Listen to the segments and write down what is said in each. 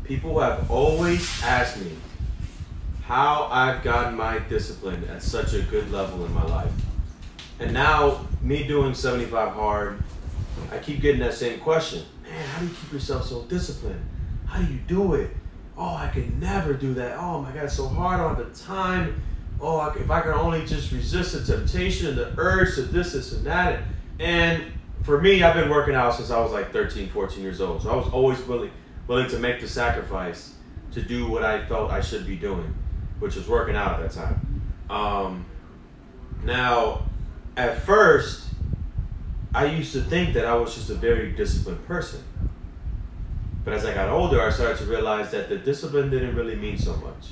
People have always asked me how I've gotten my discipline at such a good level in my life. And now, me doing 75 hard, I keep getting that same question. Man, how do you keep yourself so disciplined? How do you do it? Oh, I could never do that. Oh my God, it's so hard all the time. Oh, if I could only just resist the temptation and the urge to this and that. And for me, I've been working out since I was like 13, 14 years old. So I was always willing to make the sacrifice to do what I felt I should be doing, which was working out at that time. Now, at first, I used to think that I was just a very disciplined person. But as I got older, I started to realize that the discipline didn't really mean so much.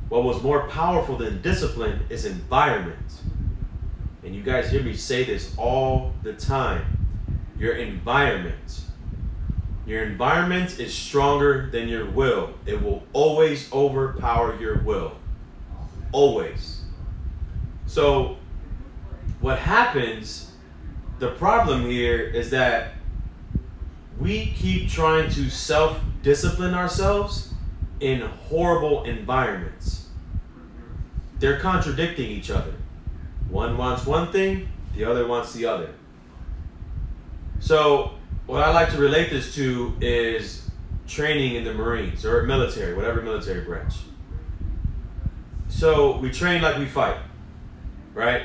What was more powerful than discipline is environment. And you guys hear me say this all the time. Your environment. Your environment is stronger than your will. It will always overpower your will. Always. So, what happens, the problem here is that we keep trying to self-discipline ourselves in horrible environments. They're contradicting each other. One wants one thing, the other wants the other. So, what I like to relate this to is training in the Marines or military, whatever military branch. So, we train like we fight, right?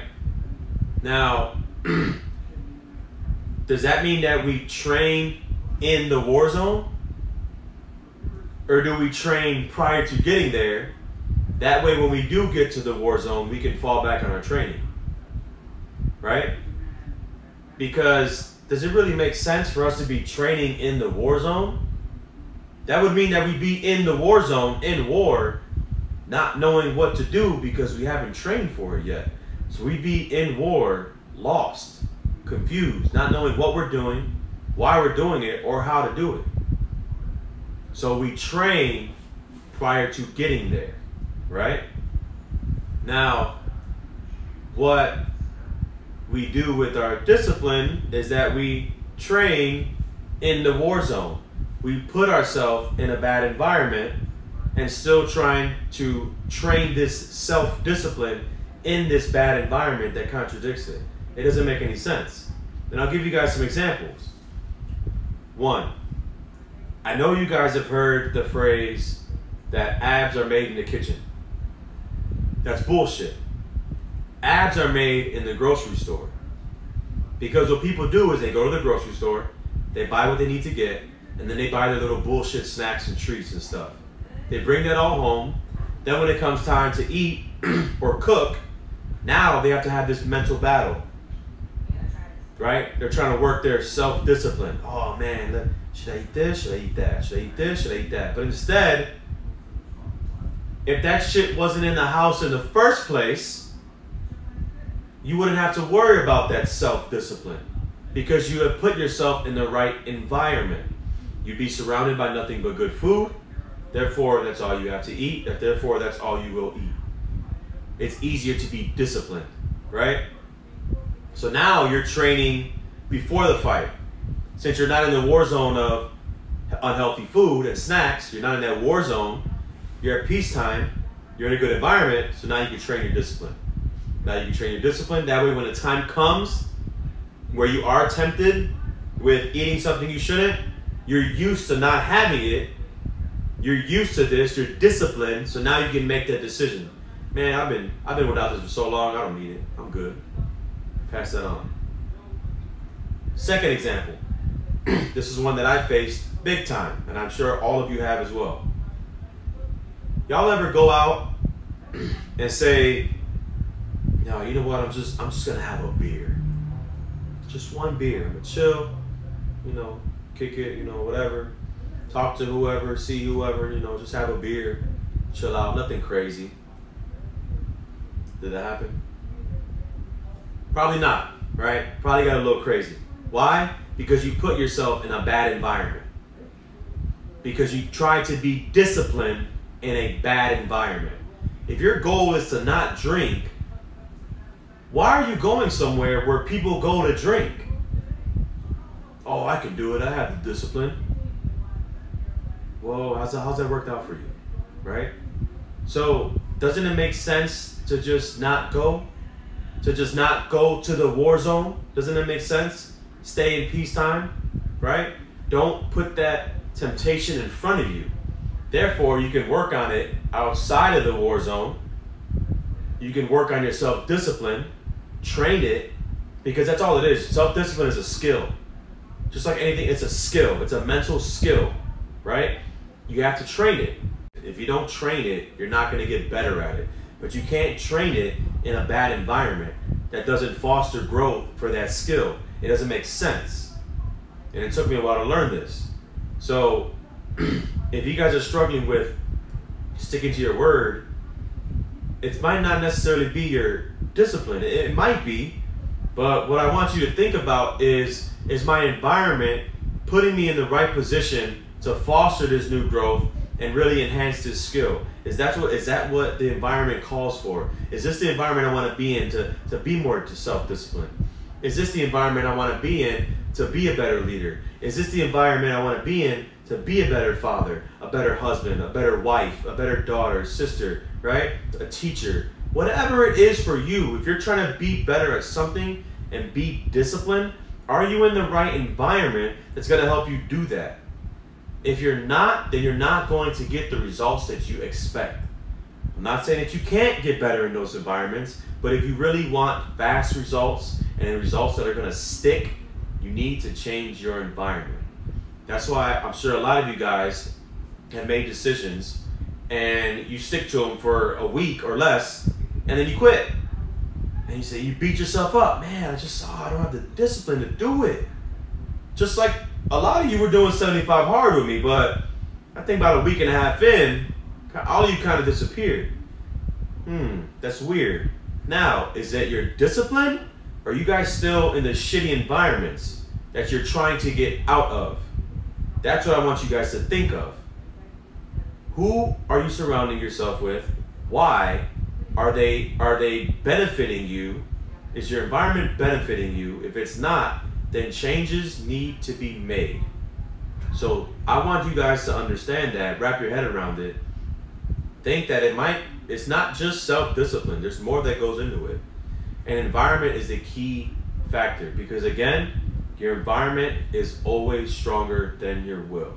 Now, does that mean that we train in the war zone? Or do we train prior to getting there? That way when we do get to the war zone, we can fall back on our training. Right? Because does it really make sense for us to be training in the war zone? That would mean that we'd be in the war zone, in war, not knowing what to do because we haven't trained for it yet. So we'd be in war, lost, confused, not knowing what we're doing, why we're doing it, or how to do it. So we train prior to getting there, right? Now, what we do with our discipline is that we train in the war zone. We put ourselves in a bad environment and still trying to train this self-discipline in this bad environment that contradicts it. It doesn't make any sense. And I'll give you guys some examples. One, I know you guys have heard the phrase that abs are made in the kitchen. That's bullshit. Abs are made in the grocery store. Because what people do is they go to the grocery store, they buy what they need to get, and then they buy their little bullshit snacks and treats and stuff. They bring that all home. Then when it comes time to eat or cook, now they have to have this mental battle. Right? They're trying to work their self-discipline. Oh man, should I eat this? Should I eat that? Should I eat this? Should I eat that? But instead, if that shit wasn't in the house in the first place, you wouldn't have to worry about that self-discipline because you have put yourself in the right environment. You'd be surrounded by nothing but good food. Therefore, that's all you have to eat. Therefore, that's all you will eat. It's easier to be disciplined, right? So now you're training before the fight. Since you're not in the war zone of unhealthy food and snacks, you're not in that war zone, you're at peacetime, you're in a good environment, so now you can train your discipline. Now you can train your discipline. That way when the time comes where you are tempted with eating something you shouldn't, you're used to not having it. You're used to this, you're disciplined, so now you can make that decision. Man, I've been without this for so long, I don't need it. I'm good. Pass that on. Second example. This is one that I faced big time, and I'm sure all of you have as well. Y'all ever go out and say, no, you know what, I'm just gonna have a beer. Just one beer. I'm gonna chill, kick it, whatever. Talk to whoever, see whoever, just have a beer, chill out, nothing crazy. Did that happen? Probably not, right? Probably got a little crazy. Why? Because you put yourself in a bad environment. Because you try to be disciplined in a bad environment. If your goal is to not drink, why are you going somewhere where people go to drink? Oh, I can do it. I have the discipline. Well, how's that worked out for you, right? So doesn't it make sense to just not go? To just not go to the war zone? Doesn't it make sense? Stay in peacetime, right? Don't put that temptation in front of you. Therefore, you can work on it outside of the war zone. You can work on your self-discipline, train it, because that's all it is. Self-discipline is a skill. Just like anything, it's a skill. It's a mental skill, right? You have to train it. If you don't train it, you're not going to get better at it. But you can't train it in a bad environment that doesn't foster growth for that skill. It doesn't make sense. And it took me a while to learn this. So if you guys are struggling with sticking to your word, it might not necessarily be your discipline. It might be, but what I want you to think about is my environment putting me in the right position to foster this new growth and really enhance this skill? Is that what the environment calls for? Is this the environment I want to be in to be more self-disciplined? Is this the environment I want to be in to be a better leader? Is this the environment I want to be in to be a better father, a better husband, a better wife, a better daughter, sister, right? A teacher. Whatever it is for you, if you're trying to be better at something and be disciplined, are you in the right environment that's going to help you do that? If you're not, then you're not going to get the results that you expect. I'm not saying that you can't get better in those environments, but if you really want fast results and results that are going to stick, you need to change your environment. That's why I'm sure a lot of you guys have made decisions and you stick to them for a week or less, and then you quit. And you say, you beat yourself up. Man, I don't have the discipline to do it. Just like a lot of you were doing 75 hard with me, but I think about a week and a half in, all of you kind of disappeared. That's weird. Now, is that your discipline? Or are you guys still in the shitty environments that you're trying to get out of? That's what I want you guys to think of. Who are you surrounding yourself with? Why? Are they benefiting you? Is your environment benefiting you? If it's not, then changes need to be made. So I want you guys to understand that, wrap your head around it. Think that it's not just self-discipline. There's more that goes into it. And environment is the key factor because, again, your environment is always stronger than your will.